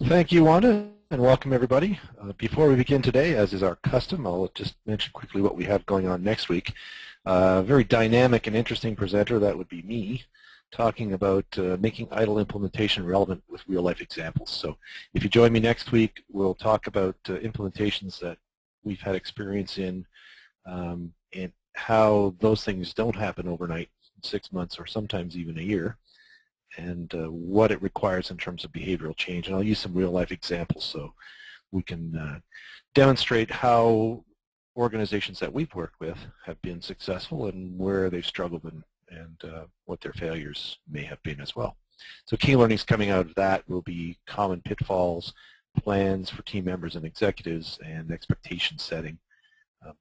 Thank you, Wanda, and welcome everybody. Before we begin today, as is our custom, I'll just mention quickly what we have going on next week. A very dynamic and interesting presenter, that would be me, talking about making ITIL implementation relevant with real-life examples. So if you join me next week, we'll talk about implementations that we've had experience in and how those things don't happen overnight, 6 months or sometimes even a year, and what it requires in terms of behavioral change. And I'll use some real-life examples so we can demonstrate how organizations that we've worked with have been successful and where they've struggled and what their failures may have been as well. So key learnings coming out of that will be common pitfalls, plans for team members and executives, and expectation setting.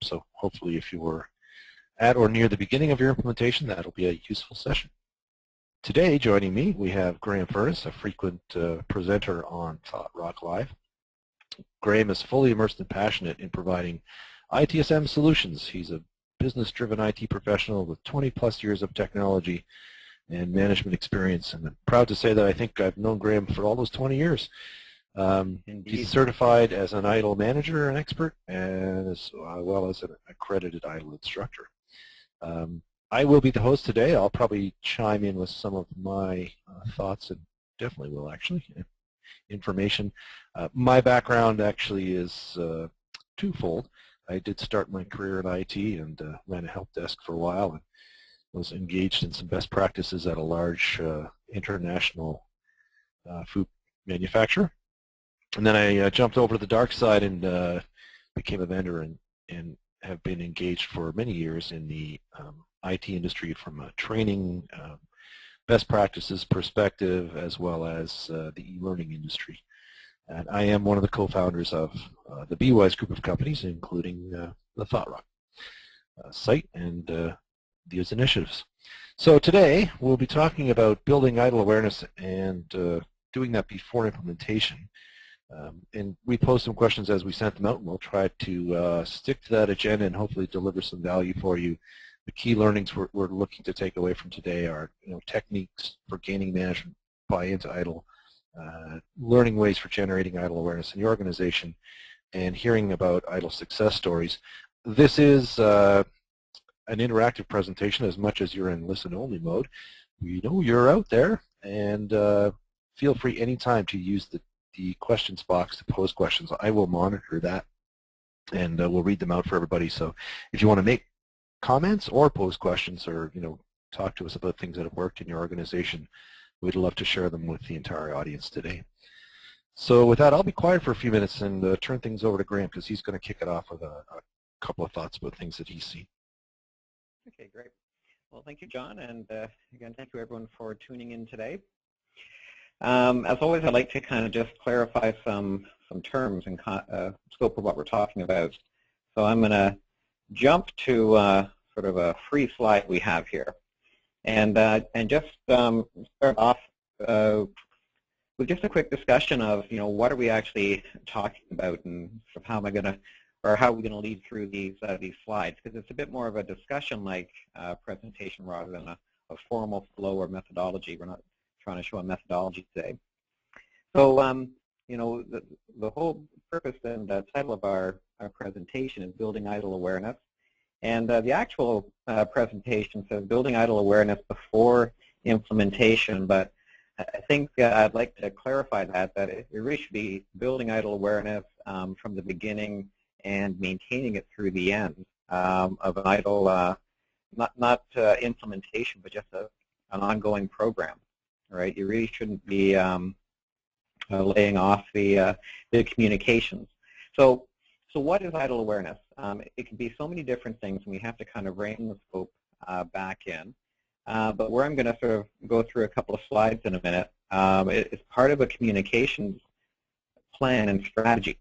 So hopefully if you're at or near the beginning of your implementation, that'll be a useful session. Today, joining me, we have Graham Furnis, a frequent presenter on Thought Rock Live. Graham is fully immersed and passionate in providing ITSM solutions. He's a business-driven IT professional with 20-plus years of technology and management experience, and I'm proud to say that I think I've known Graham for all those 20 years. He's certified as an ITIL manager and expert, and as well as an accredited ITIL instructor. I will be the host today. I'll probably chime in with some of my thoughts, and definitely will actually, information. My background actually is twofold. I did start my career in IT and ran a help desk for a while and was engaged in some best practices at a large international food manufacturer. And then I jumped over to the dark side and became a vendor and have been engaged for many years in the IT industry from a training, best practices perspective, as well as the e-learning industry. And I am one of the co-founders of the BWise group of companies, including the Thought Rock site and these initiatives. So today we'll be talking about building ITIL awareness and doing that before implementation. And we posed some questions as we sent them out, and we'll try to stick to that agenda and hopefully deliver some value for you. The key learnings we're looking to take away from today are, techniques for gaining management buy-in to ITIL, learning ways for generating ITIL awareness in your organization, and hearing about ITIL success stories. This is an interactive presentation as much as you're in listen-only mode. We know you're out there, and feel free anytime to use the questions box to pose questions. I will monitor that, and we'll read them out for everybody. So if you want to make comments or pose questions or talk to us about things that have worked in your organization, we'd love to share them with the entire audience today. So with that, I'll be quiet for a few minutes and turn things over to Graham, because he's going to kick it off with a couple of thoughts about things that he's seen. Okay, great. Well, thank you, John, and again, thank you everyone for tuning in today. As always, I'd like to kind of just clarify some terms and scope of what we're talking about. So I'm going to jump to sort of a free slide we have here, and just start off with just a quick discussion of what are we actually talking about, and sort of how am I going to, or how are we going to lead through these slides, because it's a bit more of a discussion-like presentation rather than a formal flow or methodology. We're not trying to show a methodology today. So the whole purpose and title of our presentation is Building ITIL Awareness. And the actual presentation says Building ITIL Awareness Before Implementation, but I think I'd like to clarify that it really should be building ITIL awareness from the beginning and maintaining it through the end of an ITIL, not implementation, but just an ongoing program, right? You really shouldn't be laying off the communications. So what is ITIL awareness? It can be so many different things, and we have to kind of rein the scope back in. But where I'm going to sort of go through a couple of slides in a minute, it's part of a communications plan and strategy,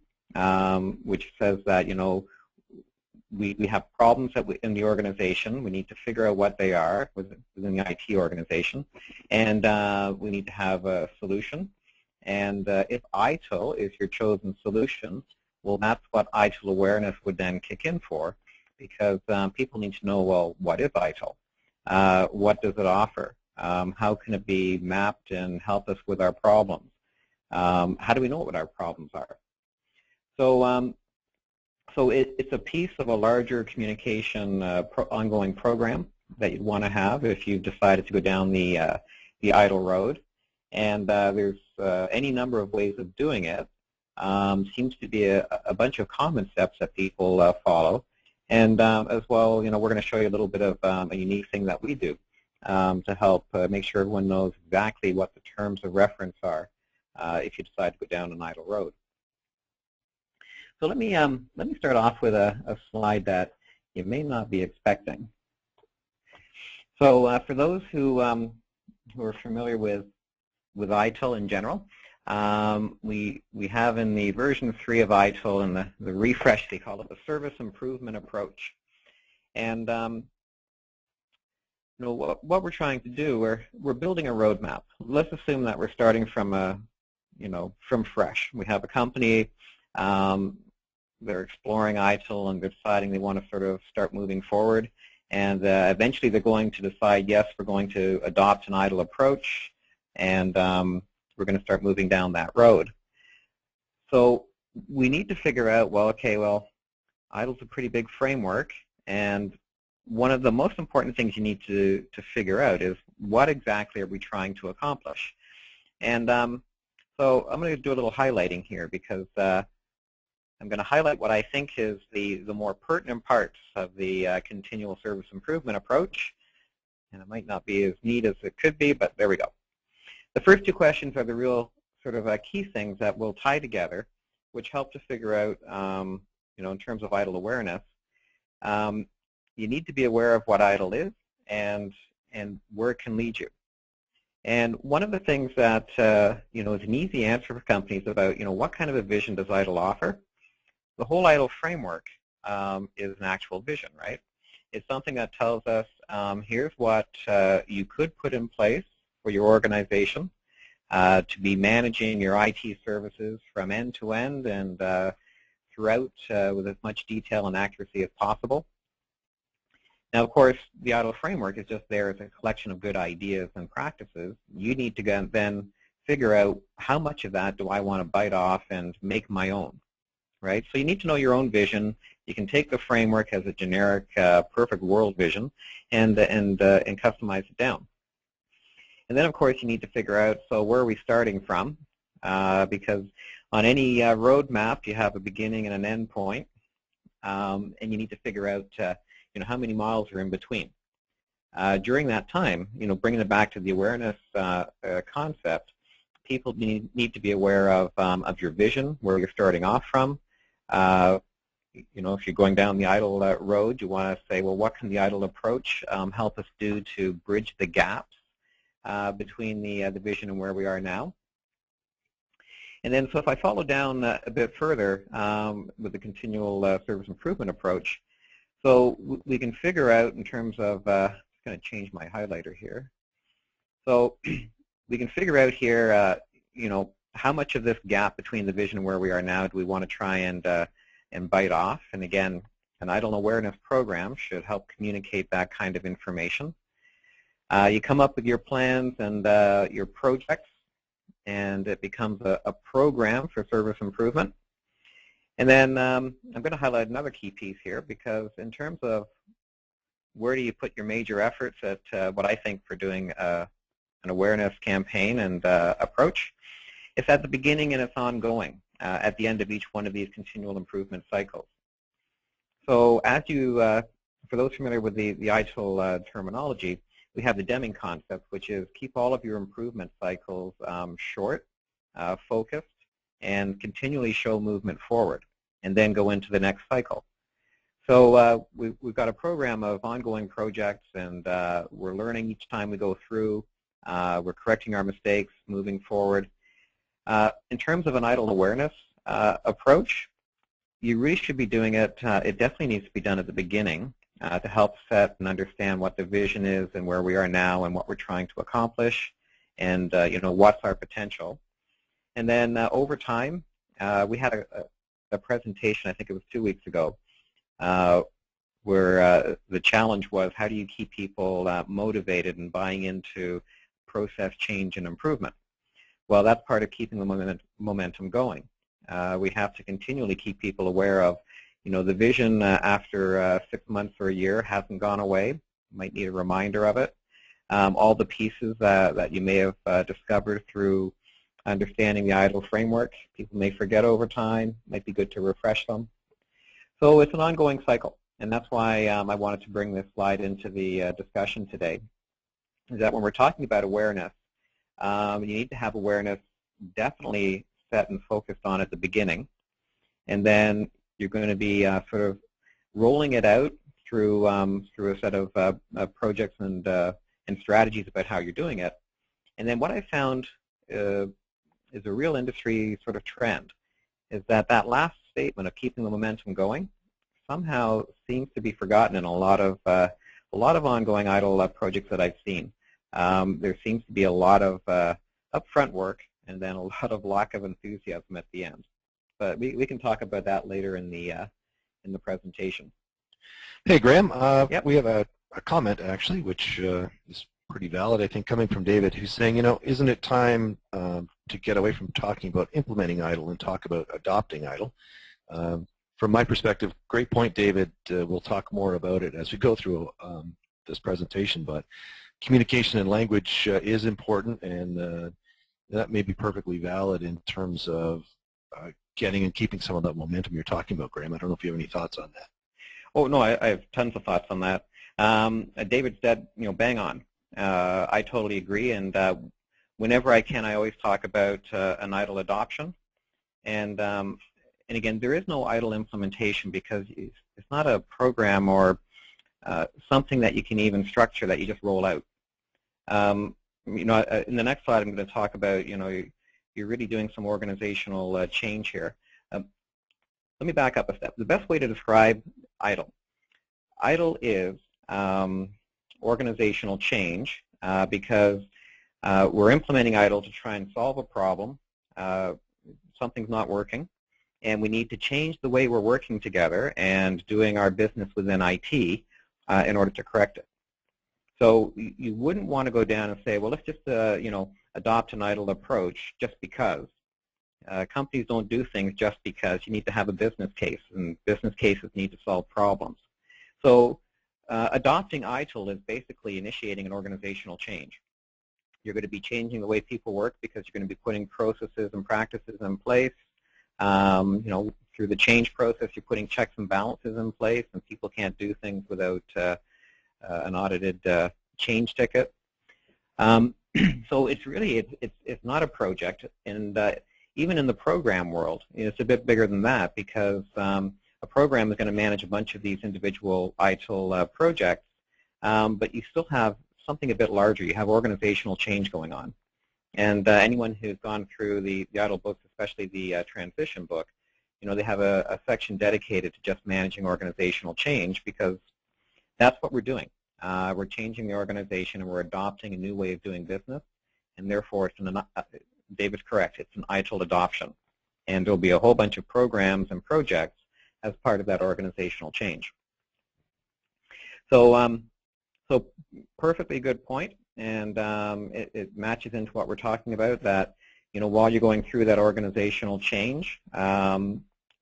which says that, we have problems in the organization. We need to figure out what they are within the IT organization, and we need to have a solution. And if ITIL is your chosen solution, well, that's what ITIL awareness would then kick in for, because people need to know, well, what is ITIL? What does it offer? How can it be mapped and help us with our problems? how do we know what our problems are? So, it's a piece of a larger communication ongoing program that you'd want to have if you've decided to go down the ITIL road. And there's any number of ways of doing it. Seems to be a bunch of common steps that people follow. And as well, we're going to show you a little bit of a unique thing that we do to help make sure everyone knows exactly what the terms of reference are if you decide to go down an ITIL road. So let me start off with a slide that you may not be expecting. So for those who are familiar with ITIL in general, we have in the version 3 of ITIL and the refresh, they call it the service improvement approach. And what we're trying to do, we're building a roadmap. Let's assume that we're starting from from fresh. We have a company. They're exploring ITIL and they're deciding they want to sort of start moving forward. And eventually they're going to decide, yes, we're going to adopt an ITIL approach, and we're going to start moving down that road. So we need to figure out, ITIL's a pretty big framework, and one of the most important things you need to figure out is what exactly are we trying to accomplish. And so I'm going to do a little highlighting here because I'm going to highlight what I think is the more pertinent parts of the continual service improvement approach. And it might not be as neat as it could be, but there we go. The first two questions are the real sort of key things that we'll tie together, which help to figure out, in terms of ITIL awareness, you need to be aware of what ITIL is and where it can lead you. And one of the things that is an easy answer for companies about what kind of a vision does ITIL offer. The whole ITIL framework is an actual vision, right? It's something that tells us here's what you could put in place for your organization to be managing your IT services from end to end and throughout with as much detail and accuracy as possible. Now, of course, the ITIL framework is just there as a collection of good ideas and practices. You need to then figure out how much of that do I want to bite off and make my own. Right? So you need to know your own vision. You can take the framework as a generic perfect world vision and customize it down. And then, of course, you need to figure out, so where are we starting from? Because on any roadmap, you have a beginning and an end point, and you need to figure out how many miles are in between. During that time, bringing it back to the awareness concept, people need to be aware of your vision, where you're starting off from. If you're going down the ITIL road, you want to say, well, what can the ITIL approach help us do to bridge the gaps between the vision and where we are now? And then, so if I follow down a bit further with the continual service improvement approach, so we can figure out in terms of, I'm going to change my highlighter here. So we can figure out here, how much of this gap between the vision and where we are now do we want to try and bite off? And again, an ITIL awareness program should help communicate that kind of information. You come up with your plans and your projects, and it becomes a program for service improvement. And then I'm going to highlight another key piece here, because in terms of where do you put your major efforts at what I think for doing an awareness campaign and approach, it's at the beginning and it's ongoing at the end of each one of these continual improvement cycles. So as you, for those familiar with the ITIL terminology, we have the Deming concept, which is keep all of your improvement cycles short, focused, and continually show movement forward, and then go into the next cycle. So we've got a program of ongoing projects, and we're learning each time we go through. We're correcting our mistakes, moving forward. In terms of an ITIL awareness approach, you really should be doing it. It definitely needs to be done at the beginning to help set and understand what the vision is and where we are now and what we're trying to accomplish, and what's our potential. And then over time, we had a presentation, I think it was 2 weeks ago, where the challenge was, how do you keep people motivated and buying into process change and improvement? Well, that's part of keeping the momentum going. We have to continually keep people aware of, the vision after 6 months or a year hasn't gone away. You might need a reminder of it. All the pieces that you may have discovered through understanding the ITIL framework, people may forget over time. It might be good to refresh them. So it's an ongoing cycle, and that's why I wanted to bring this slide into the discussion today, is that when we're talking about awareness, you need to have awareness definitely set and focused on at the beginning, and then you're going to be sort of rolling it out through a set of projects and strategies about how you're doing it. And then what I found is a real industry sort of trend, is that last statement of keeping the momentum going somehow seems to be forgotten in a lot of ongoing ITIL projects that I've seen. There seems to be a lot of upfront work and then a lot of lack of enthusiasm at the end. But we can talk about that later in the presentation. Hey, Graham. Yep. We have a comment, actually, which is pretty valid, I think, coming from David, who's saying, isn't it time to get away from talking about implementing ITIL and talk about adopting ITIL? From my perspective, great point, David. We'll talk more about it as we go through this presentation, but communication and language is important, and that may be perfectly valid in terms of getting and keeping some of that momentum you're talking about, Graham. I don't know if you have any thoughts on that. Oh, no, I have tons of thoughts on that. David said, bang on. I totally agree, and whenever I can, I always talk about an ITIL adoption. And again, there is no ITIL implementation because it's not a program or something that you can even structure that you just roll out. In the next slide, I'm going to talk about, you're really doing some organizational change here. Let me back up a step. The best way to describe ITIL. ITIL is organizational change because we're implementing ITIL to try and solve a problem. Something's not working, and we need to change the way we're working together and doing our business within IT in order to correct it. So you wouldn't want to go down and say, well, let's just adopt an ITIL approach just because. Companies don't do things just because. You need to have a business case, and business cases need to solve problems. So adopting ITIL is basically initiating an organizational change. You're going to be changing the way people work because you're going to be putting processes and practices in place. Through the change process, you're putting checks and balances in place, and people can't do things without an audited change ticket. So it's really, it's not a project, and even in the program world, it's a bit bigger than that because a program is going to manage a bunch of these individual ITIL projects, but you still have something a bit larger. You have organizational change going on. And anyone who's gone through the ITIL books, especially the transition book, they have a section dedicated to just managing organizational change because that's what we're doing. We're changing the organization and we're adopting a new way of doing business, and therefore, David's correct, it's an ITIL adoption. And there'll be a whole bunch of programs and projects as part of that organizational change. So, so perfectly good point, and it matches into what we're talking about, that while you're going through that organizational change,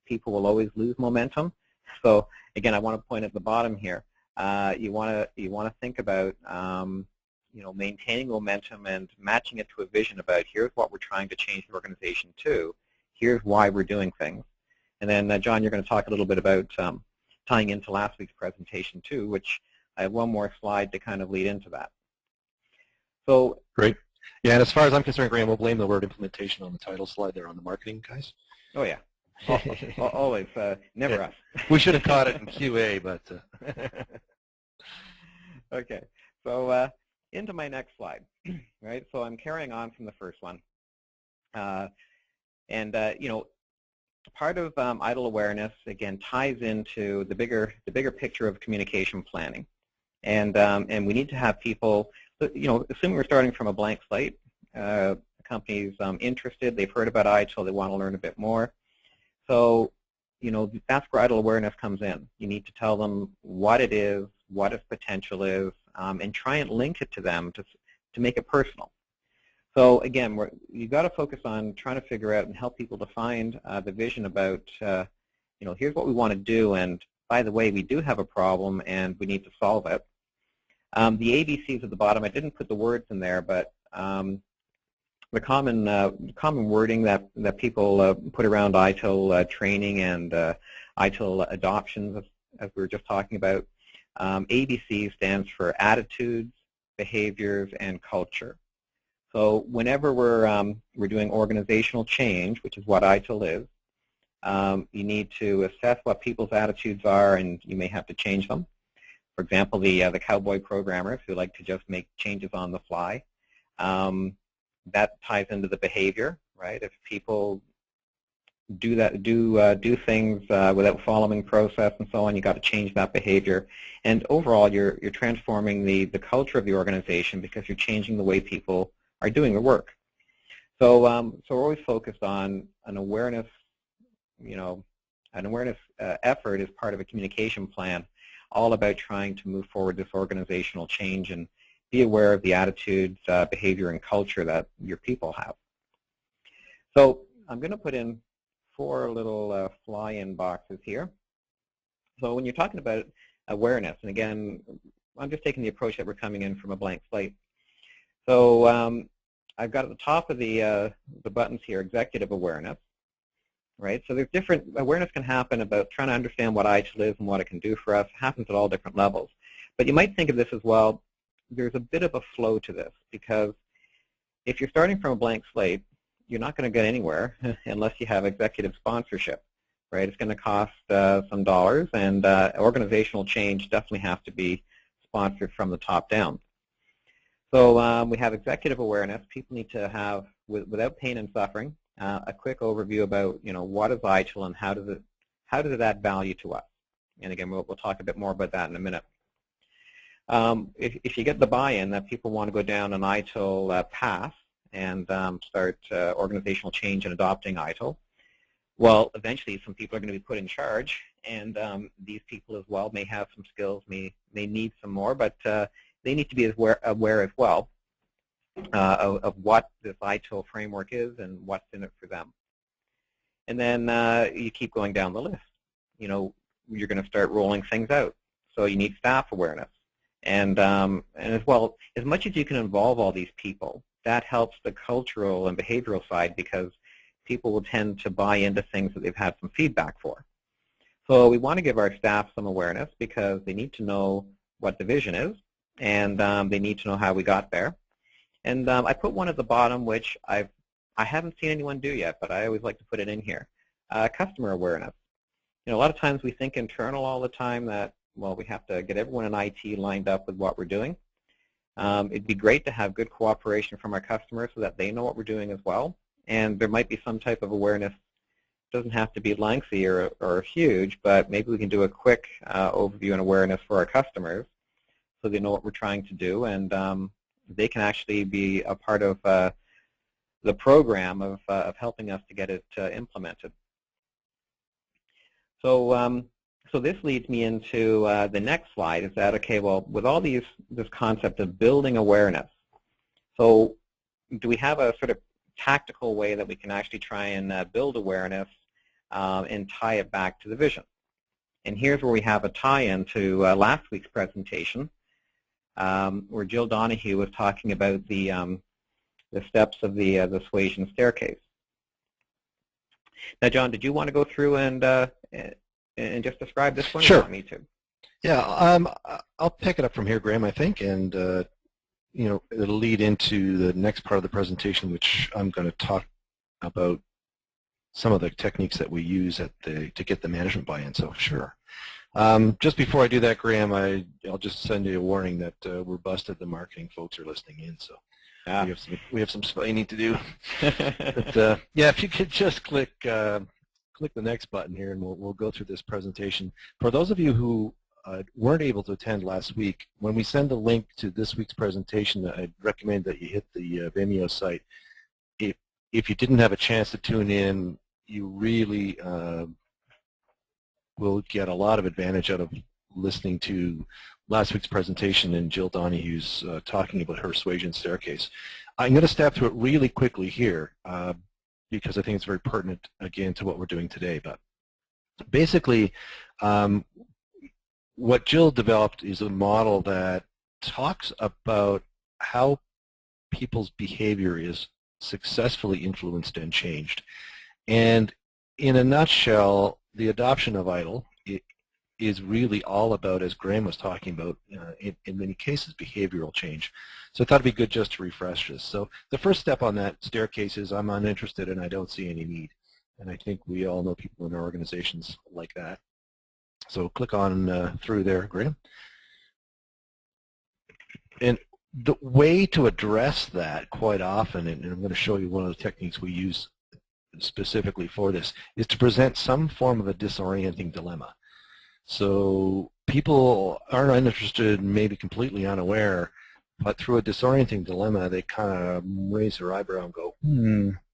people will always lose momentum. So again, I want to point at the bottom here. You want to think about maintaining momentum and matching it to a vision about here's what we're trying to change the organization to, here's why we're doing things. And then John, you're going to talk a little bit about tying into last week's presentation too, which I have one more slide to kind of lead into that. So great. Yeah, and as far as I'm concerned, Graham, we'll blame the word implementation on the title slide there on the marketing guys. Oh yeah, always, never us. We should have caught it in QA, but. Okay, so into my next slide, right? So I'm carrying on from the first one, part of ITIL awareness again ties into the bigger picture of communication planning, and we need to have people, assuming we're starting from a blank slate, companies interested, they've heard about ITIL, they want to learn a bit more. So, that's where ITIL awareness comes in. You need to tell them what it is, what its potential is, and try and link it to them to make it personal. So again, you've got to focus on trying to figure out and help people define the vision about, here's what we want to do, and by the way, we do have a problem and we need to solve it. The ABCs at the bottom, I didn't put the words in there, but the common wording that people put around ITIL training and ITIL adoptions, as we were just talking about, ABC stands for attitudes, behaviors, and culture. So whenever we're doing organizational change, which is what ITIL is, you need to assess what people's attitudes are, and you may have to change them. For example, the cowboy programmers who like to just make changes on the fly. That ties into the behavior, right? If people do things without following process and so on, you got to change that behavior. And overall, you're transforming the culture of the organization because you're changing the way people are doing their work. So we're always focused on an awareness, effort as part of a communication plan, all about trying to move forward this organizational change and be aware of the attitudes, behavior, and culture that your people have. So I'm going to put in 4 little fly-in boxes here. So when you're talking about awareness, and again, I'm just taking the approach that we're coming in from a blank slate. So I've got at the top of the buttons here, executive awareness, right? So there's different, awareness can happen about trying to understand what ITIL is and what it can do for us. It happens at all different levels. But you might think of this as well, there's a bit of a flow to this, because if you're starting from a blank slate, you're not going to get anywhere unless you have executive sponsorship, right? It's going to cost some dollars, and organizational change definitely has to be sponsored from the top down. So we have executive awareness. People need to have, without pain and suffering, a quick overview about, what is ITIL and how does it add value to us? And again, we'll talk a bit more about that in a minute. If you get the buy-in that people want to go down an ITIL path and start organizational change and adopting ITIL, well, eventually some people are going to be put in charge, and these people as well may have some skills, may need some more, but they need to be aware as well of what this ITIL framework is and what's in it for them. And then you keep going down the list. You're going to start rolling things out. So you need staff awareness. And as well, as much as you can involve all these people, that helps the cultural and behavioral side, because people will tend to buy into things that they've had some feedback for. So we want to give our staff some awareness, because they need to know what the vision is, and they need to know how we got there. And I put one at the bottom, which I haven't seen anyone do yet, but I always like to put it in here. Customer awareness. A lot of times we think internal all the time that, well, we have to get everyone in IT lined up with what we're doing. It'd be great to have good cooperation from our customers so that they know what we're doing as well. And there might be some type of awareness. It doesn't have to be lengthy or huge, but maybe we can do a quick overview and awareness for our customers so they know what we're trying to do, and they can actually be a part of the program of helping us to get it implemented. So this leads me into the next slide, is that, okay, well, with all this concept of building awareness, so do we have a sort of tactical way that we can actually try and build awareness and tie it back to the vision? And here's where we have a tie-in to last week's presentation, where Jill Donahue was talking about the steps of the Suasion staircase. Now, John, did you want to go through and just describe this one? Sure. Or you want me to? Yeah, I'll pick it up from here, Graham, I think, and it'll lead into the next part of the presentation, which I'm going to talk about some of the techniques that we use to get the management buy-in. So, sure. Just before I do that, Graham, I'll just send you a warning that we're busted. The marketing folks are listening in, so we have some explaining to do. But yeah, if you could just click the next button here, and we'll go through this presentation. For those of you who weren't able to attend last week, when we send the link to this week's presentation, I'd recommend that you hit the Vimeo site. If you didn't have a chance to tune in, you really will get a lot of advantage out of listening to last week's presentation and Jill Donahue's talking about her Suasion staircase. I'm going to step through it really quickly here because I think it's very pertinent, again, to what we're doing today. But basically, what Jill developed is a model that talks about how people's behavior is successfully influenced and changed. And in a nutshell, the adoption of ITIL is really all about, as Graham was talking about, in many cases, behavioral change. So I thought it'd be good just to refresh this. So the first step on that staircase is I'm uninterested and I don't see any need. And I think we all know people in our organizations like that. So click on through there, Graham. And the way to address that quite often, and I'm going to show you one of the techniques we use specifically for this, is to present some form of a disorienting dilemma. So people aren't uninterested, maybe completely unaware, but through a disorienting dilemma, they kind of raise their eyebrow and go,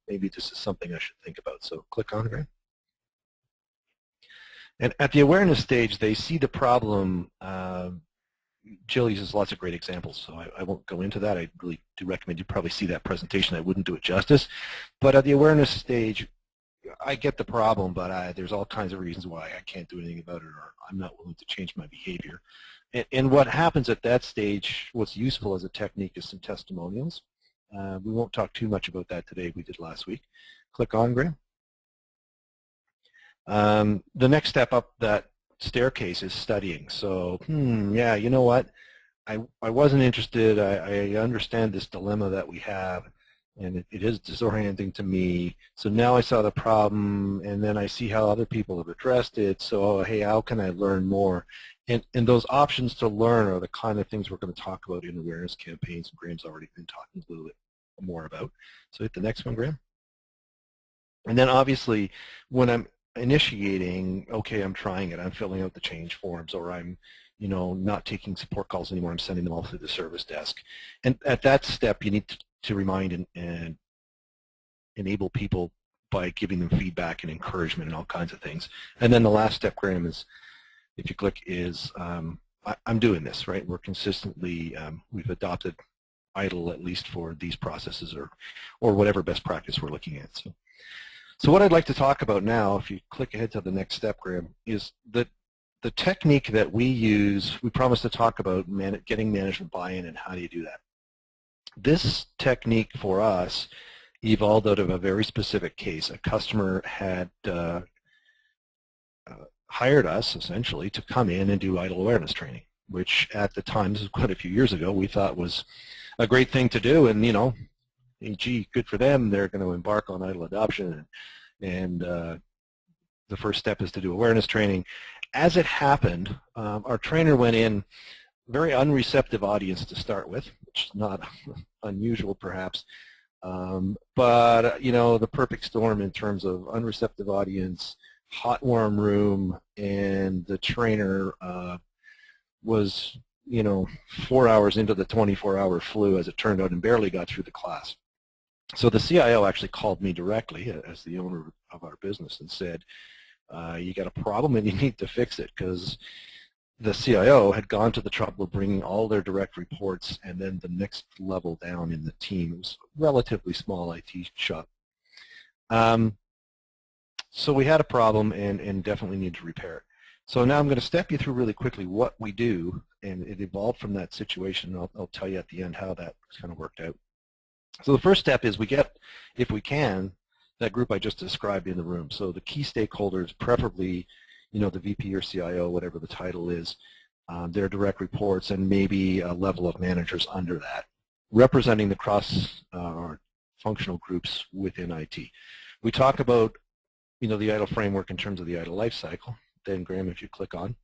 maybe this is something I should think about. So click on it, Graham. And at the awareness stage, they see the problem. Jill uses lots of great examples, so I won't go into that. I really do recommend you probably see that presentation. I wouldn't do it justice. But at the awareness stage, I get the problem, but there's all kinds of reasons why I can't do anything about it, or I'm not willing to change my behavior. And what happens at that stage, what's useful as a technique is some testimonials. We won't talk too much about that today. We did last week. Click on, Graham. The next step up that staircase is studying. So, yeah, you know what? I wasn't interested. I understand this dilemma that we have, and it is disorienting to me. So now I saw the problem, and then I see how other people have addressed it. So, hey, how can I learn more? And those options to learn are the kind of things we're going to talk about in awareness campaigns. Graham's already been talking a little bit more about. So hit the next one, Graham. And then obviously, when I'm initiating, okay, I'm trying it, I'm filling out the change forms, or I'm, not taking support calls anymore, I'm sending them all through the service desk. And at that step, you need to remind and enable people by giving them feedback and encouragement and all kinds of things. And then the last step, Graham, is, if you click, is I'm doing this, right? We're consistently, we've adopted ITIL at least for these processes or whatever best practice we're looking at. So what I'd like to talk about now, if you click ahead to the next step, Graham, is that the technique that we use, we promised to talk about getting management buy-in and how do you do that. This technique for us evolved out of a very specific case. A customer had hired us, essentially, to come in and do ITIL awareness training, which at the time, this was quite a few years ago, we thought was a great thing to do, and, gee, good for them, they're going to embark on ITIL adoption, and the first step is to do awareness training. As it happened, our trainer went in, very unreceptive audience to start with, which is not unusual perhaps, but the perfect storm in terms of unreceptive audience, hot warm room, and the trainer was 4 hours into the 24-hour flu, as it turned out, and barely got through the class. So the CIO actually called me directly as the owner of our business and said, you got a problem and you need to fix it, because the CIO had gone to the trouble of bringing all their direct reports and then the next level down in the team. It was a relatively small IT shop. So we had a problem and definitely need to repair it. So now I'm going to step you through really quickly what we do, and it evolved from that situation. I'll tell you at the end how that kind of worked out. So the first step is we get, if we can, that group I just described in the room. So the key stakeholders, preferably, the VP or CIO, whatever the title is, their direct reports, and maybe a level of managers under that, representing the cross or functional groups within IT. We talk about, the ITIL framework in terms of the ITIL lifecycle. Then, Graham, if you click on,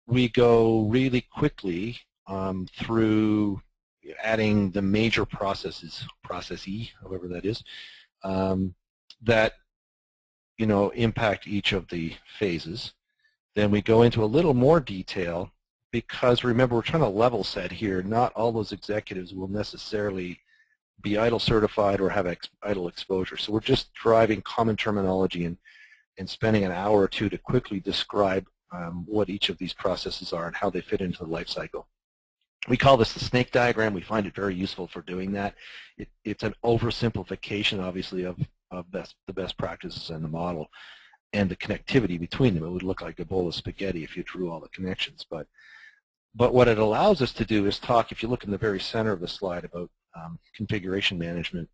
we go really quickly through adding the major processes, process E, however that is, that impact each of the phases. Then we go into a little more detail, because remember, we're trying to level set here. Not all those executives will necessarily be ITIL certified or have ITIL exposure. So we're just driving common terminology and spending an hour or two to quickly describe what each of these processes are and how they fit into the life cycle. We call this the snake diagram. We find it very useful for doing that. It's an oversimplification, obviously, of the best practices and the model and the connectivity between them. It would look like a bowl of spaghetti if you drew all the connections. But what it allows us to do is talk, if you look in the very center of the slide, about configuration management.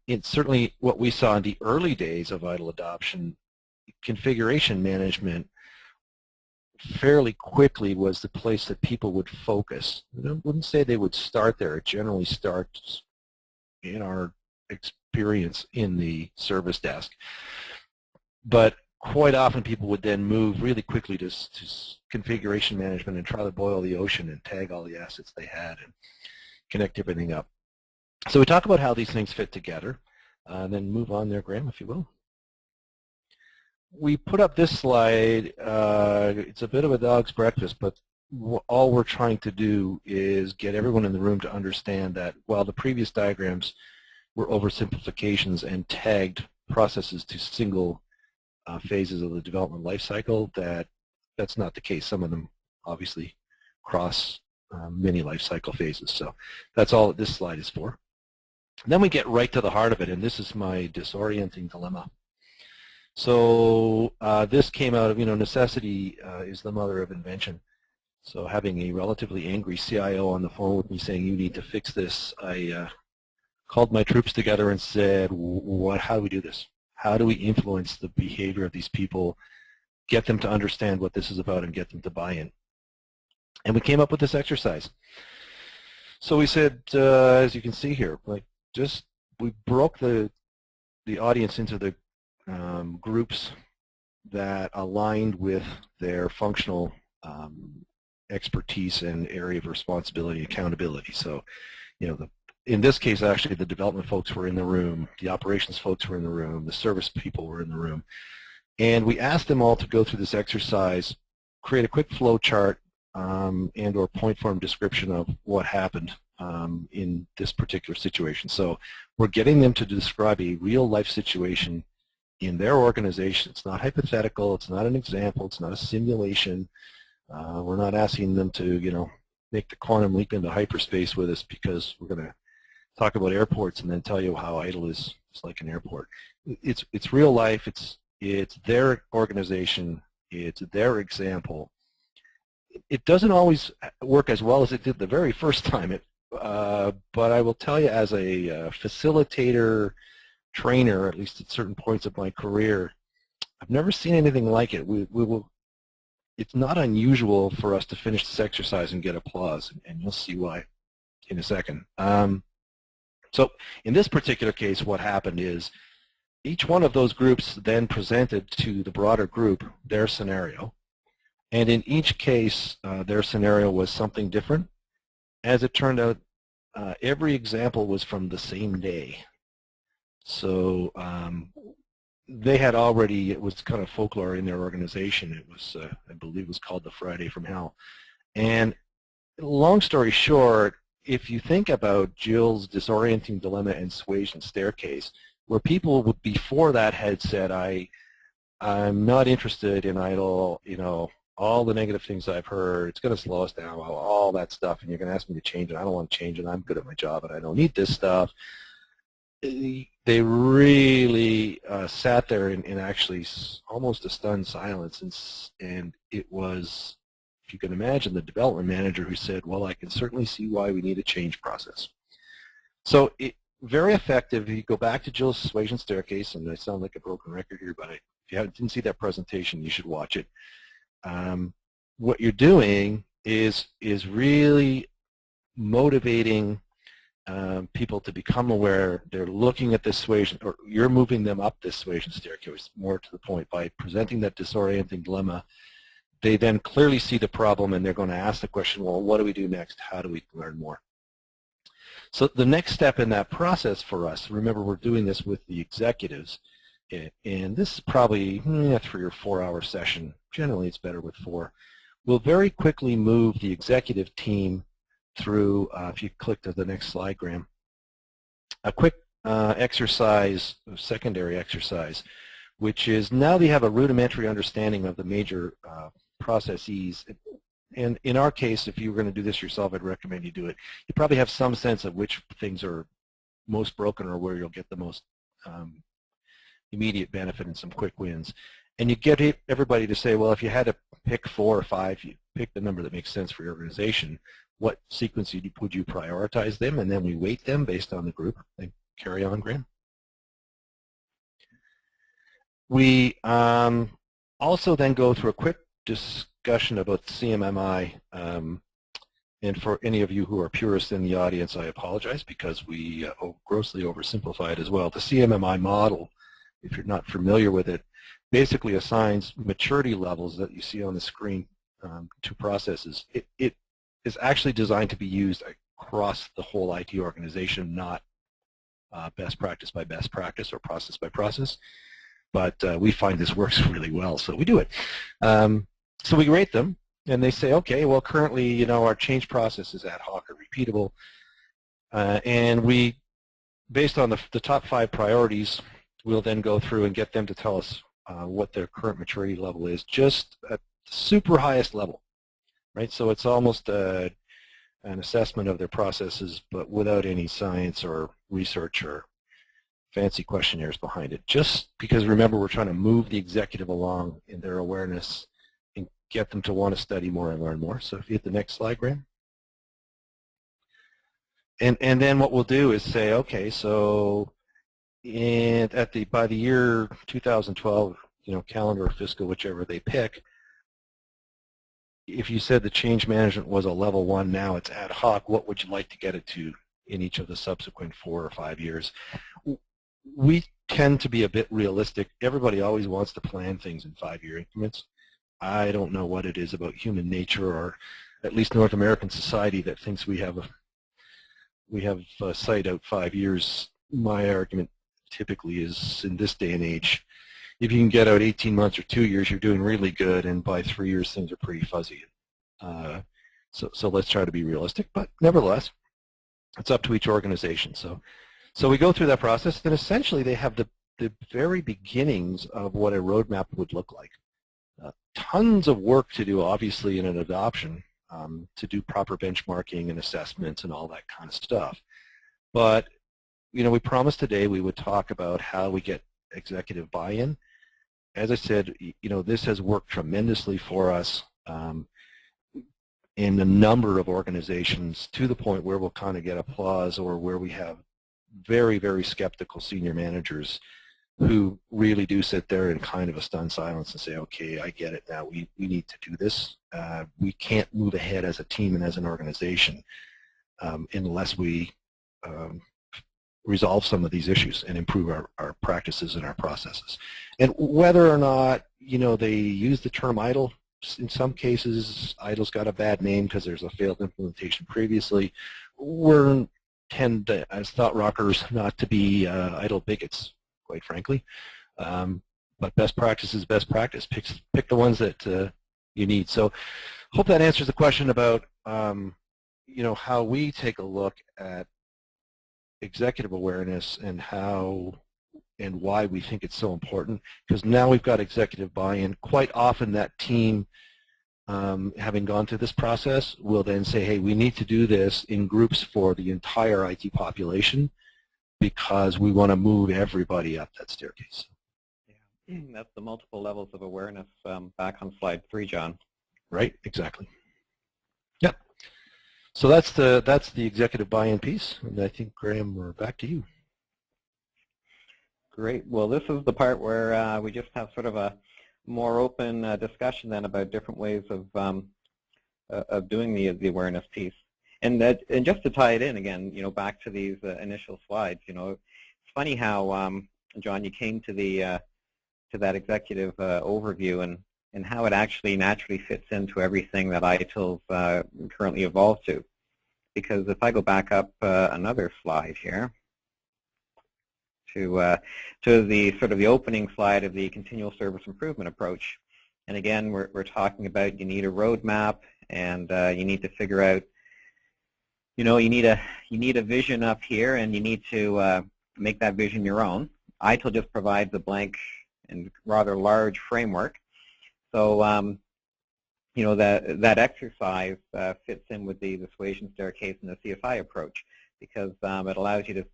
It's certainly what we saw in the early days of ITIL adoption. Configuration management fairly quickly was the place that people would focus. I wouldn't say they would start there. It generally starts, in our experience, in the service desk. But quite often people would then move really quickly to configuration management and try to boil the ocean and tag all the assets they had and connect everything up. So we talk about how these things fit together, and then move on there, Graham, if you will. We put up this slide. It's a bit of a dog's breakfast, but all we're trying to do is get everyone in the room to understand that while the previous diagrams were oversimplifications and tagged processes to single phases of the development life cycle, that's not the case. Some of them obviously cross many life cycle phases. So that's all this slide is for. And then we get right to the heart of it, and this is my disorienting dilemma. So this came out of, necessity is the mother of invention. So having a relatively angry CIO on the phone with me saying, you need to fix this, I called my troops together and said, how do we do this? How do we influence the behavior of these people, get them to understand what this is about, and get them to buy in? And we came up with this exercise. So we said, as you can see here, we broke the audience into the groups that aligned with their functional expertise and area of responsibility and accountability. So, in this case, actually, the development folks were in the room, the operations folks were in the room, the service people were in the room. And we asked them all to go through this exercise, create a quick flow chart and or point form description of what happened in this particular situation. So we're getting them to describe a real life situation in their organization. It's not hypothetical, it's not an example, it's not a simulation. We're not asking them to, make the quantum leap into hyperspace with us because we're going to talk about airports and then tell you how ITIL is like an airport. It's real life, it's their organization, it's their example. It doesn't always work as well as it did the very first time, but I will tell you, as a facilitator, trainer, at least at certain points of my career, I've never seen anything like it. It's not unusual for us to finish this exercise and get applause, and you'll see why in a second. So in this particular case, what happened is each one of those groups then presented to the broader group their scenario, and in each case their scenario was something different. As it turned out, every example was from the same day. So they had already, it was kind of folklore in their organization. It was, I believe it was called the Friday from Hell. And long story short, if you think about Jill's disorienting dilemma and suasion staircase, where people would, before that, had said, I'm not interested in ITIL, all the negative things I've heard, it's going to slow us down, all that stuff, and you're going to ask me to change it. I don't want to change it. I'm good at my job, and I don't need this stuff. They really sat there in actually almost a stunned silence, and it was, if you can imagine, the development manager who said, well, I can certainly see why we need a change process. So very effective. You go back to Jill's suasion staircase, and I sound like a broken record here, but if you didn't see that presentation, you should watch it. What you're doing is really motivating people to become aware. They're looking at this suasion, or you're moving them up this suasion staircase, more to the point, by presenting that disorienting dilemma. They then clearly see the problem, and they're going to ask the question, well, what do we do next? How do we learn more? So the next step in that process for us, remember, we're doing this with the executives, and this is probably a 3 or 4 hour session. Generally, it's better with 4. We'll very quickly move the executive team through, if you click to the next slide, Graham, a quick exercise, a secondary exercise, which is now they have a rudimentary understanding of the major processes. And in our case, if you were going to do this yourself, I'd recommend you do it. You probably have some sense of which things are most broken or where you'll get the most immediate benefit and some quick wins. And you get everybody to say, well, if you had to pick 4 or 5, you pick the number that makes sense for your organization. What sequence would you prioritize them? And then we weight them based on the group. And carry on, Graham. We also then go through a quick discussion about CMMI. And for any of you who are purists in the audience, I apologize because we grossly oversimplify it as well. The CMMI model, if you're not familiar with it, basically assigns maturity levels that you see on the screen to processes. It is actually designed to be used across the whole IT organization, not best practice by best practice or process by process. But we find this works really well, so we do it. So we rate them. And they say, okay, well, currently, you know, our change process is ad hoc or repeatable. And we, based on the top 5 priorities, we'll then go through and get them to tell us what their current maturity level is, just at the super highest level, right? So it's almost an assessment of their processes, but without any science or research or fancy questionnaires behind it. Just because, remember, we're trying to move the executive along in their awareness, get them to want to study more and learn more. So if you hit the next slide, Graham. And then what we'll do is say, okay, so by the year 2012, you know, calendar or fiscal, whichever they pick, if you said the change management was a level 1, now it's ad hoc, what would you like to get it to in each of the subsequent 4 or 5 years? We tend to be a bit realistic. Everybody always wants to plan things in 5-year increments. I don't know what it is about human nature, or at least North American society, that thinks we have a sight out 5 years. My argument typically is, in this day and age, if you can get out 18 months or 2 years, you're doing really good, and by 3 years things are pretty fuzzy. So let's try to be realistic, but nevertheless, it's up to each organization. So we go through that process, and essentially they have the very beginnings of what a roadmap would look like. Tons of work to do, obviously, in an adoption to do proper benchmarking and assessments and all that kind of stuff. But, you know, we promised today we would talk about how we get executive buy-in. As I said, you know, this has worked tremendously for us in a number of organizations, to the point where we'll kind of get applause, or where we have very, very skeptical senior managers who really do sit there in kind of a stunned silence and say, okay, I get it now, we need to do this. We can't move ahead as a team and as an organization unless we resolve some of these issues and improve our practices and our processes. And whether or not, you know, they use the term ITIL, in some cases ITIL's got a bad name because there's a failed implementation previously. We tend to, as thought rockers, not to be ITIL bigots, quite frankly. But best practice is best practice. Pick the ones that you need. So hope that answers the question about you know, how we take a look at executive awareness and how and why we think it's so important. Because now we've got executive buy-in. Quite often that team, having gone through this process, will then say, hey, we need to do this in groups for the entire IT population, because we want to move everybody up that staircase. Yeah, that's the multiple levels of awareness back on slide 3, John. Right, exactly. Yep. So that's the executive buy-in piece, and I think, Graham, we're back to you. Great. Well, this is the part where we just have sort of a more open discussion then about different ways of doing the awareness piece. And just to tie it in again, you know, back to these initial slides, you know, it's funny how, John, you came to that executive overview and how it actually naturally fits into everything that ITIL's currently evolved to. Because if I go back up another slide here to the sort of the opening slide of the continual service improvement approach, and again we're talking about you need a roadmap, and you need to figure out, you know, you need a vision up here, and you need to make that vision your own. ITIL just provides a blank and rather large framework. So that exercise fits in with the suasion staircase and the CSI approach, because it allows you to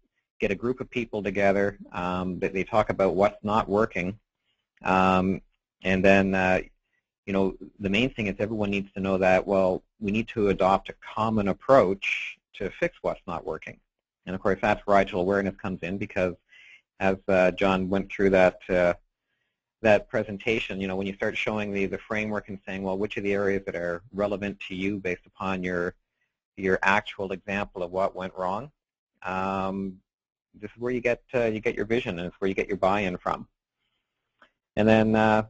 get a group of people together, that they talk about what's not working, and then the main thing is everyone needs to know that, well, we need to adopt a common approach to fix what's not working. And of course, that's where ITIL awareness comes in, because as John went through that presentation, when you start showing the framework and saying, well, which are the areas that are relevant to you based upon your actual example of what went wrong, this is where you get your vision, and it's where you get your buy-in from. And then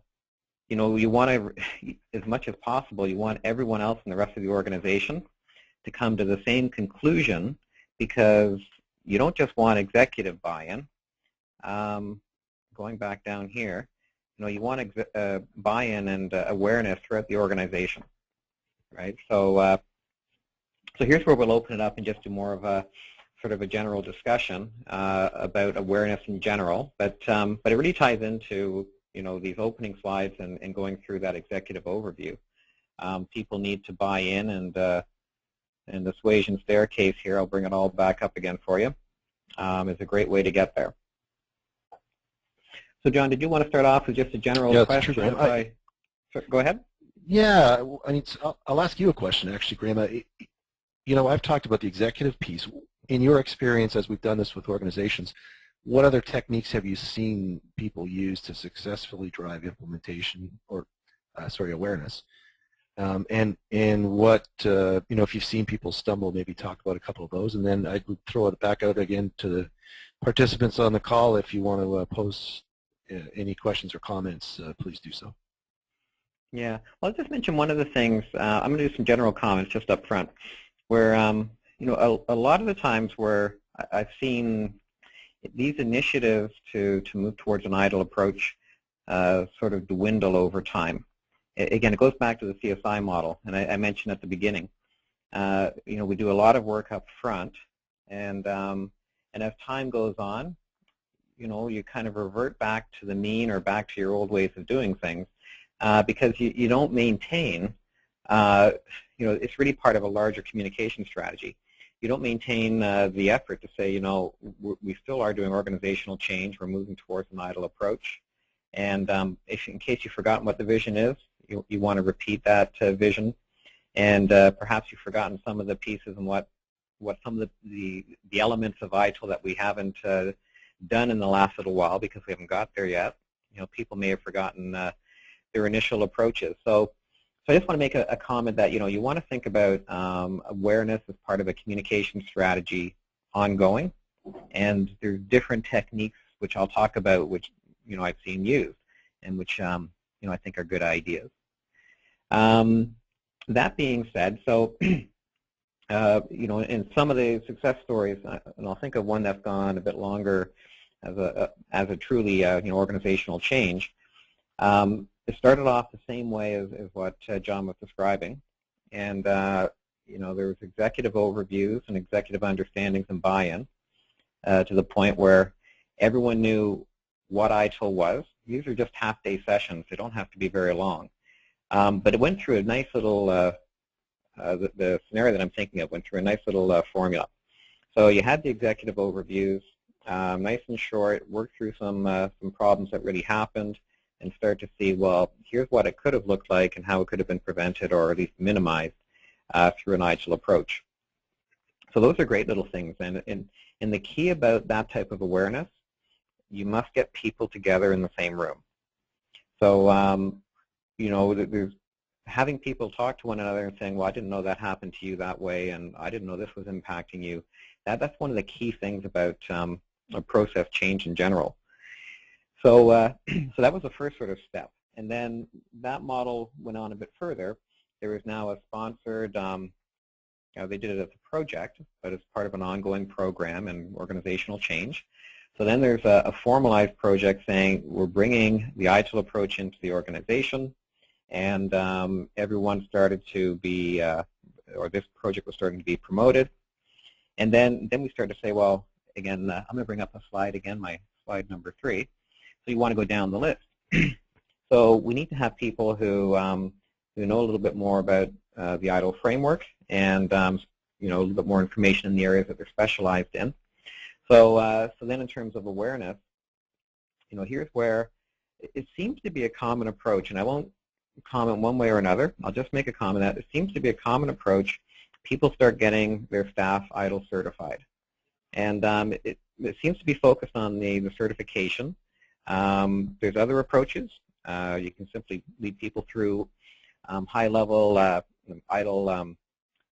you want to, as much as possible, you want everyone else in the rest of the organization to come to the same conclusion, because you don't just want executive buy-in. Going back down here, you want buy-in and awareness throughout the organization, right? So, so here's where we'll open it up and just do more of a sort of a general discussion about awareness in general, but it really ties into these opening slides and going through that executive overview. People need to buy in, and the suasion staircase here, I'll bring it all back up again for you, is a great way to get there. So John, did you want to start off with just a general question? True, Graham. Go ahead. Yeah, I mean, I'll ask you a question, actually, Graham. I've talked about the executive piece. In your experience, as we've done this with organizations, what other techniques have you seen people use to successfully drive implementation or, awareness? And what, if you've seen people stumble, maybe talk about a couple of those, and then I would throw it back out again to the participants on the call. If you want to pose any questions or comments, please do so. Yeah, well, I'll just mention one of the things. I'm going to do some general comments just up front, where a lot of the times where I've seen these initiatives to move towards an ITIL approach sort of dwindle over time. Again, it goes back to the CSI model, and I mentioned at the beginning. We do a lot of work up front, and as time goes on, you kind of revert back to the mean or back to your old ways of doing things, because you don't maintain. It's really part of a larger communication strategy. You don't maintain the effort to say, we still are doing organizational change. We're moving towards an ITIL approach. And in case you've forgotten what the vision is, you want to repeat that vision. And perhaps you've forgotten some of the pieces and what some of the elements of ITIL that we haven't done in the last little while, because we haven't got there yet. People may have forgotten their initial approaches. So I just want to make a comment that, you want to think about awareness as part of a communication strategy ongoing, and there's different techniques which I'll talk about, which, I've seen used, and which, I think are good ideas. That being said, so, in some of the success stories, and I'll think of one that's gone a bit longer as a truly, organizational change. It started off the same way as what John was describing, and there was executive overviews and executive understandings and buy-in to the point where everyone knew what ITIL was. These are just half-day sessions; they don't have to be very long. But it went through a nice little, the scenario that I'm thinking of went through a nice little formula. So you had the executive overviews, nice and short, worked through some problems that really happened, and start to see, well, here's what it could have looked like and how it could have been prevented or at least minimized through an ITIL approach. So those are great little things. And the key about that type of awareness, you must get people together in the same room. So, there's having people talk to one another and saying, well, I didn't know that happened to you that way, and I didn't know this was impacting you. That's one of the key things about a process change in general. So, so that was the first sort of step, and then that model went on a bit further. There is now a sponsored, they did it as a project, but it's part of an ongoing program and organizational change. So then there's a formalized project saying we're bringing the ITIL approach into the organization, and everyone started to be, or this project was starting to be promoted. And then we started to say, well, again, I'm going to bring up a slide again, my slide number 3. So you want to go down the list. So we need to have people who who know a little bit more about the ITIL framework and a little bit more information in the areas that they're specialized in. So then in terms of awareness, here's where it seems to be a common approach, and I won't comment one way or another. I'll just make a comment that it seems to be a common approach. People start getting their staff ITIL certified. And it seems to be focused on the certification. There's other approaches. You can simply lead people through high-level ITIL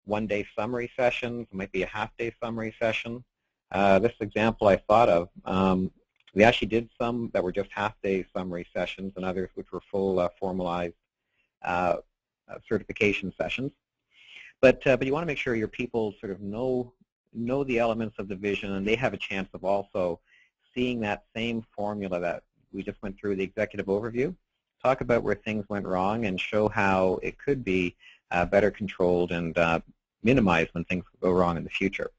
one-day summary sessions. It might be a half-day summary session. This example I thought of, we actually did some that were just half-day summary sessions and others which were full formalized certification sessions. But you want to make sure your people sort of know the elements of the vision, and they have a chance of also seeing that same formula that we just went through, the executive overview, talk about where things went wrong and show how it could be better controlled and minimized when things go wrong in the future.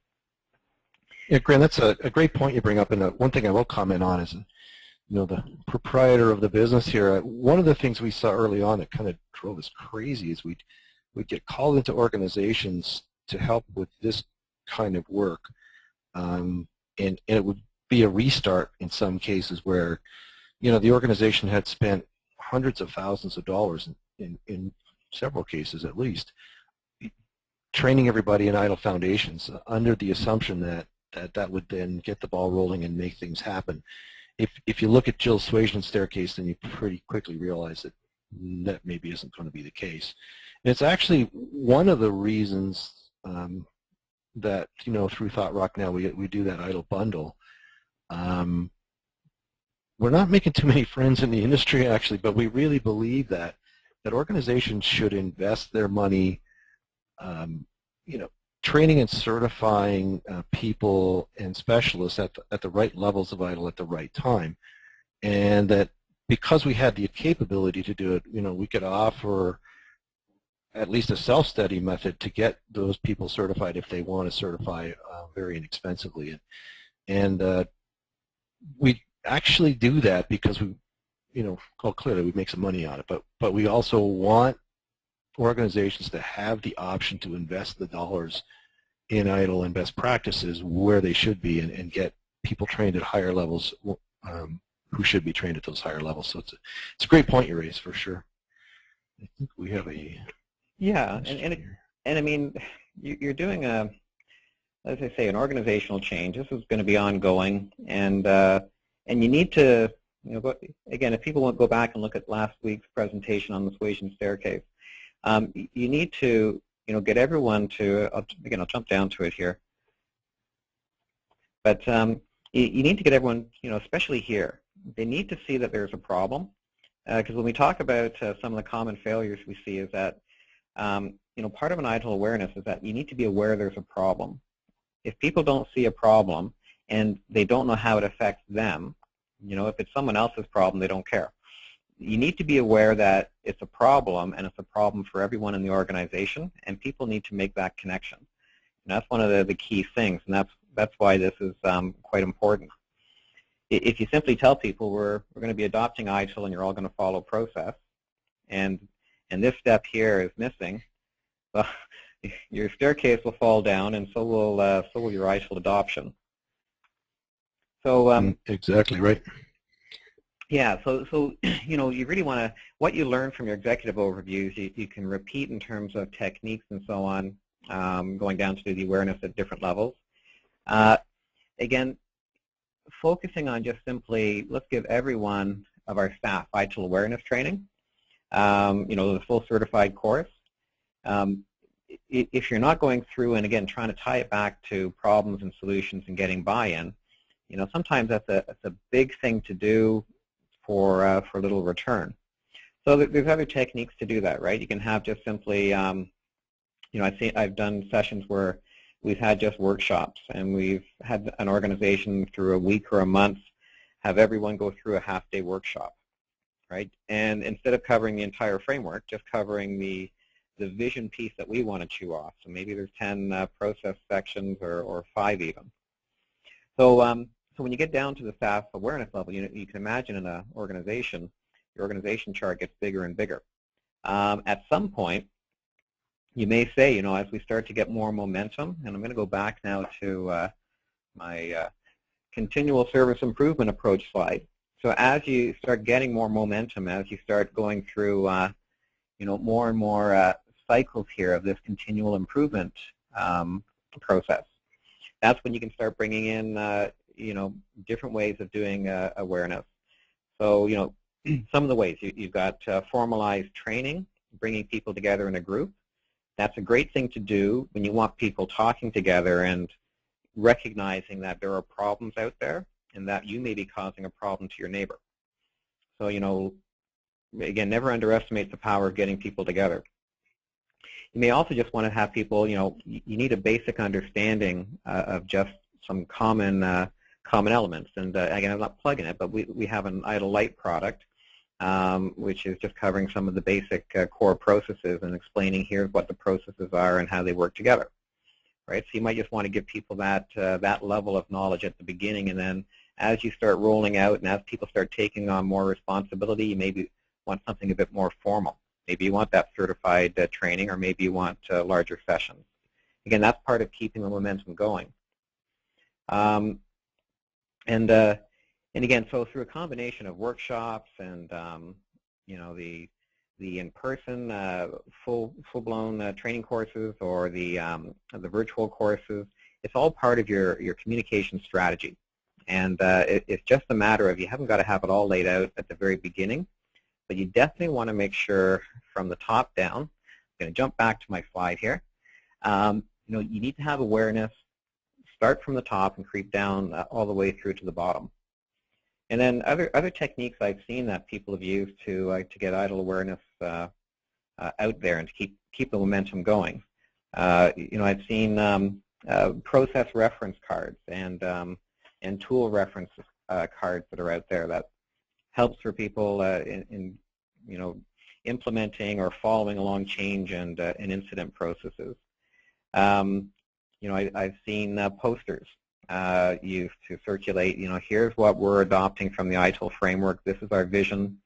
Yeah, Grant, that's a great point you bring up, and one thing I will comment on is, the proprietor of the business here. One of the things we saw early on that kind of drove us crazy is we'd get called into organizations to help with this kind of work, and it would be a restart in some cases where, the organization had spent hundreds of thousands of dollars in several cases at least, training everybody in ITIL foundations under the assumption that would then get the ball rolling and make things happen. If you look at Jill's suasion staircase, then you pretty quickly realize that maybe isn't going to be the case. And it's actually one of the reasons that, through Thought Rock now we do that ITIL bundle. We're not making too many friends in the industry actually, but we really believe that organizations should invest their money, training and certifying people and specialists at the right levels of ITIL at the right time, and that because we had the capability to do it, we could offer at least a self-study method to get those people certified if they want to certify very inexpensively. And we actually do that because we, clearly we make some money on it, but we also want organizations to have the option to invest the dollars in ITIL and best practices where they should be, and get people trained at higher levels who should be trained at those higher levels. So it's a great point you raised for sure. I think we have a and I mean, you're doing as I say, an organizational change. This is going to be ongoing, and you need to, again, if people want to go back and look at last week's presentation on the suasion staircase, you need to, get everyone to, again, I'll jump down to it here, but you need to get everyone, especially here, they need to see that there's a problem, because when we talk about some of the common failures we see is that, part of an ITIL awareness is that you need to be aware there's a problem. If people don't see a problem and they don't know how it affects them, if it's someone else's problem, they don't care. You need to be aware that it's a problem, and it's a problem for everyone in the organization, and people need to make that connection. And that's one of the key things, and that's why this is quite important. If you simply tell people we're going to be adopting ITIL and you're all going to follow process, and this step here is missing, well, your staircase will fall down, and so will your ITIL adoption. So exactly right. Yeah, so you really want to, what you learn from your executive overviews, you can repeat in terms of techniques and so on, going down to the awareness at different levels. Again, focusing on just simply, let's give everyone of our staff ITIL awareness training, the full certified course. If you're not going through and, again, trying to tie it back to problems and solutions and getting buy-in, sometimes that's a big thing to do for little return. So there's other techniques to do that, right? You can have just simply, I've done sessions where we've had just workshops, and we've had an organization through a week or a month have everyone go through a half-day workshop, right? And instead of covering the entire framework, just covering the vision piece that we want to chew off. So maybe there's 10 process sections or 5 even. So when you get down to the staff awareness level, you can imagine in an organization, your organization chart gets bigger and bigger. At some point, you may say, as we start to get more momentum, and I'm going to go back now to my continual service improvement approach slide. So as you start getting more momentum, as you start going through, more and more cycles here of this continual improvement process, that's when you can start bringing in, different ways of doing awareness. So, some of the ways, you've got formalized training, bringing people together in a group. That's a great thing to do when you want people talking together and recognizing that there are problems out there and that you may be causing a problem to your neighbor. So, again, never underestimate the power of getting people together. You may also just want to have people, you need a basic understanding of just some common elements. And again, I'm not plugging it, but we have an ITIL Lite product, which is just covering some of the basic core processes and explaining here's what the processes are and how they work together. Right? So you might just want to give people that level of knowledge at the beginning, and then as you start rolling out and as people start taking on more responsibility, you maybe want something a bit more formal. Maybe you want that certified training, or maybe you want larger sessions. Again, that's part of keeping the momentum going. And again, so through a combination of workshops and the in-person full-blown training courses, or the virtual courses, it's all part of your communication strategy. And it's just a matter of, you haven't got to have it all laid out at the very beginning, but you definitely want to make sure from the top down. I'm going to jump back to my slide here. You need to have awareness, start from the top and creep down all the way through to the bottom. And then other techniques I've seen that people have used to get ITIL awareness out there and to keep the momentum going. I've seen process reference cards and tool reference cards that are out there that helps for people in implementing or following along change and incident processes. I've seen posters used to circulate, here's what we're adopting from the ITIL framework, this is our vision,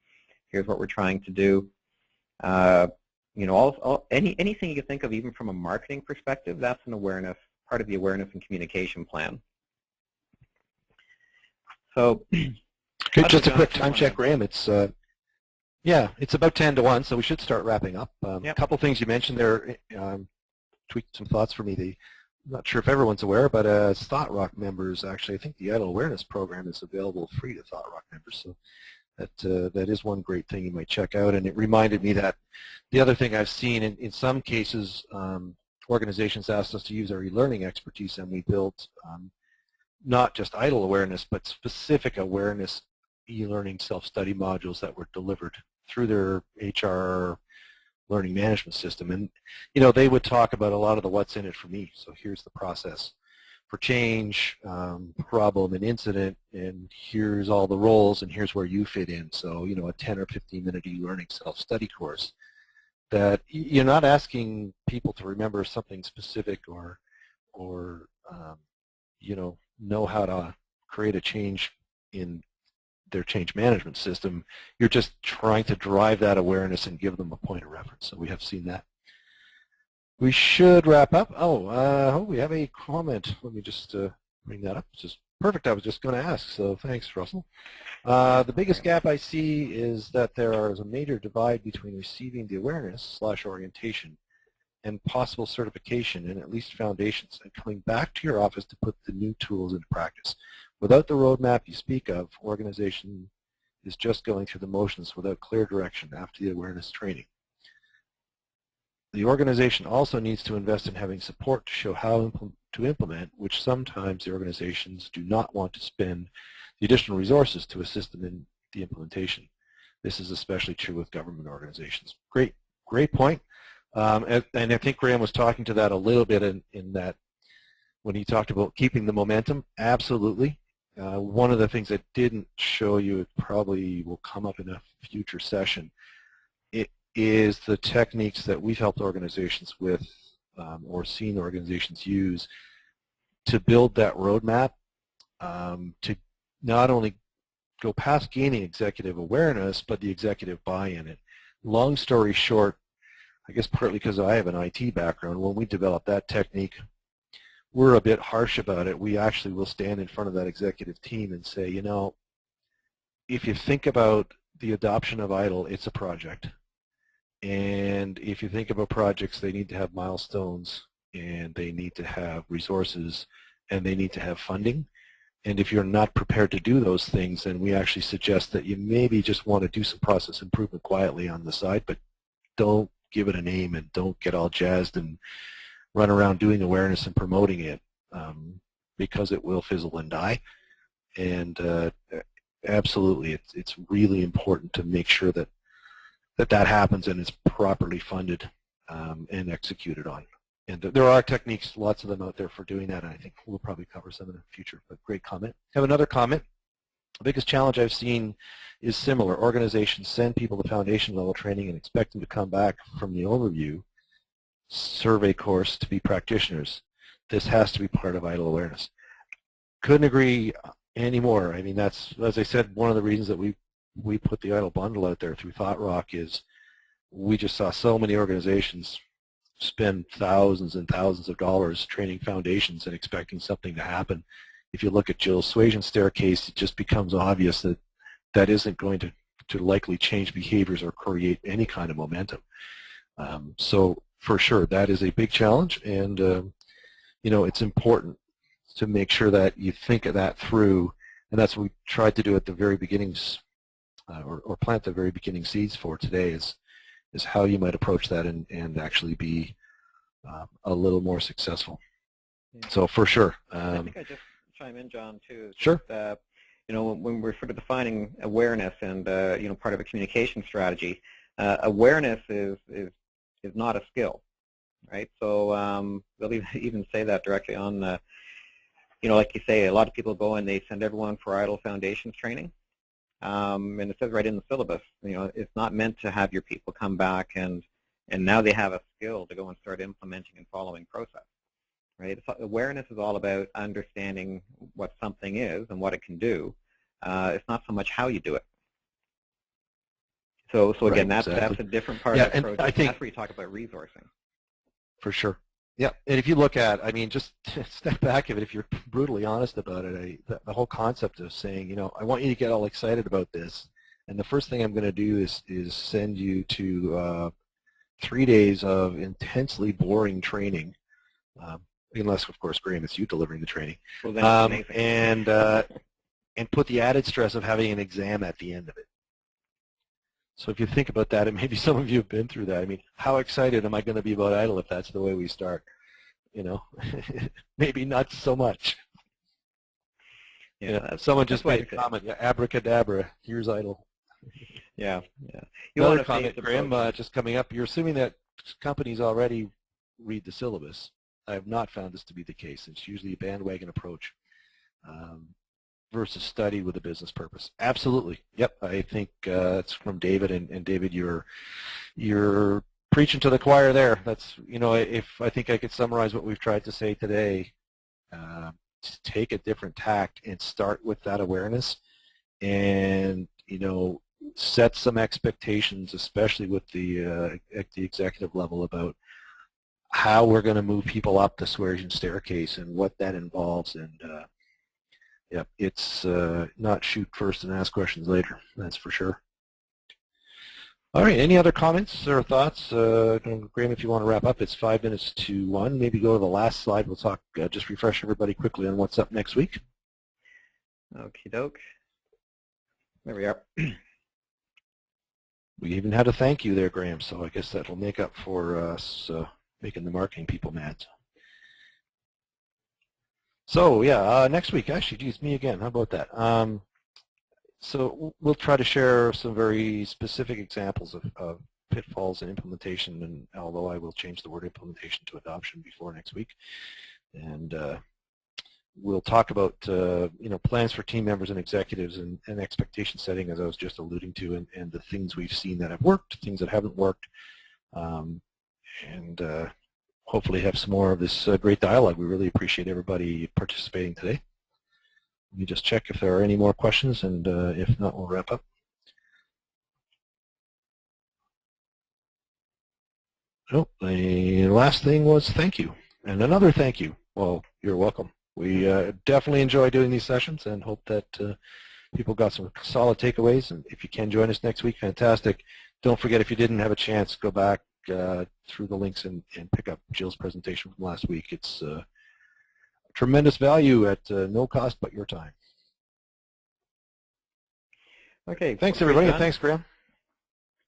here's what we're trying to do. Anything you can think of, even from a marketing perspective, that's an awareness, part of the awareness and communication plan. So, okay, just a quick time check, Graham. It's it's about 10 to 1, so we should start wrapping up. Yep. A couple things you mentioned there tweaked some thoughts for me. I'm not sure if everyone's aware, but as Thought Rock members, actually, I think the ITIL Awareness Program is available free to Thought Rock members. So that is one great thing you might check out. And it reminded me that the other thing I've seen in some cases, organizations asked us to use our e-learning expertise, and we built not just ITIL awareness, but specific awareness e-learning self-study modules that were delivered through their HR learning management system. And they would talk about a lot of the what's in it for me. So here's the process for change, problem and incident, and here's all the roles, and here's where you fit in. So a 10 or 15 minute e-learning self-study course that you're not asking people to remember something specific or know how to create a change in their change management system. You're just trying to drive that awareness and give them a point of reference. So we have seen that. We should wrap up. We have a comment. Let me just bring that up. It's just perfect. I was just going to ask, so thanks, Russell. The biggest gap I see is that there is a major divide between receiving the awareness/orientation and possible certification, and at least foundations, and coming back to your office to put the new tools into practice. Without the roadmap you speak of, organization is just going through the motions without clear direction after the awareness training. The organization also needs to invest in having support to show how to implement, which sometimes the organizations do not want to spend the additional resources to assist them in the implementation. This is especially true with government organizations. Great point. And I think Graham was talking to that a little bit in that when he talked about keeping the momentum. Absolutely. One of the things I didn't show you, it probably will come up in a future session, it is the techniques that we've helped organizations with or seen organizations use to build that roadmap to not only go past gaining executive awareness, but the executive buy-in. long story short, I guess partly because I have an IT background, when we develop that technique, we're a bit harsh about it. We actually will stand in front of that executive team and say, you know, if you think about the adoption of ITIL, it's a project. And if you think about projects, they need to have milestones, and they need to have resources, and they need to have funding. And if you're not prepared to do those things, then we actually suggest that you maybe just want to do some process improvement quietly on the side, but don't give it a name and don't get all jazzed and run around doing awareness and promoting it, because it will fizzle and die. And absolutely, it's really important to make sure that that happens and it's properly funded and executed on. And there are techniques, lots of them out there for doing that, and I think we'll probably cover some in the future, but great comment. I have another comment. The biggest challenge I've seen is similar. Organizations send people to foundation level training and expect them to come back from the overview survey course to be practitioners. This has to be part of ITIL awareness. Couldn't agree anymore. I mean, that's, as I said, one of the reasons that we put the ITIL bundle out there through Thought Rock is we just saw so many organizations spend thousands and thousands of dollars training foundations and expecting something to happen. If you look at Jill's suasion staircase, it just becomes obvious that that isn't going to likely change behaviors or create any kind of momentum. So for sure, that is a big challenge, and you know, it's important to make sure that you think of that through, and that's what we tried to do at the very beginnings, or plant the very beginning seeds for today, is how you might approach that and actually be a little more successful. Yeah. So for sure. I think I just chime in, John, too. Sure. Just, you know, when we're sort of defining awareness and you know, part of a communication strategy, awareness is not a skill, right? So they'll even say that directly on the, you know, like you say, a lot of people go and they send everyone for ITIL Foundations training, and it says right in the syllabus, you know, it's not meant to have your people come back and now they have a skill to go and start implementing and following process, right? Awareness is all about understanding what something is and what it can do. It's not so much how you do it. So again, right, that's a different part of the project. I think that's where you talk about resourcing. For sure. Yeah, and if you look at, I mean, just step back of it, if you're brutally honest about it, the whole concept of saying, you know, I want you to get all excited about this, and the first thing I'm going to do is send you to 3 days of intensely boring training, unless, of course, Graham, it's you delivering the training, well, then it's amazing. And put the added stress of having an exam at the end of it. So if you think about that, and maybe some of you have been through that, I mean, how excited am I going to be about ITIL if that's the way we start? You know, maybe not so much. Yeah, someone just made a comment, yeah, abracadabra, here's ITIL. Yeah, yeah. Another comment, Graham, just coming up, you're assuming that companies already read the syllabus. I have not found this to be the case. It's usually a bandwagon approach. Versus study with a business purpose. Absolutely. Yep. I think it's from David, and David, you're preaching to the choir there. That's, you know, if I think I could summarize what we've tried to say today, to take a different tact and start with that awareness, and you know, set some expectations, especially with the at the executive level, about how we're going to move people up the suasion staircase and what that involves, and yeah, it's not shoot first and ask questions later, that's for sure. All right, any other comments or thoughts? Graham, if you want to wrap up, it's 5 minutes to 1. Maybe go to the last slide. We'll talk, just refresh everybody quickly on what's up next week. Okie doke. There we are. We even had a thank you there, Graham, so I guess that'll make up for us making the marketing people mad. So yeah, next week, actually, geez, me again, how about that? So we'll try to share some very specific examples of pitfalls in implementation, and although I will change the word implementation to adoption before next week. And we'll talk about you know, plans for team members and executives, and expectation setting, as I was just alluding to, and the things we've seen that have worked, things that haven't worked, and hopefully have some more of this great dialogue. We really appreciate everybody participating today. Let me just check if there are any more questions, and if not, we'll wrap up. Oh, the last thing was thank you, and another thank you. Well, you're welcome. We definitely enjoy doing these sessions and hope that people got some solid takeaways. And if you can join us next week, fantastic. Don't forget, if you didn't have a chance, go back through the links and pick up Jill's presentation from last week. It's tremendous value at no cost but your time. Okay. Thanks, everybody. Thanks, Graham.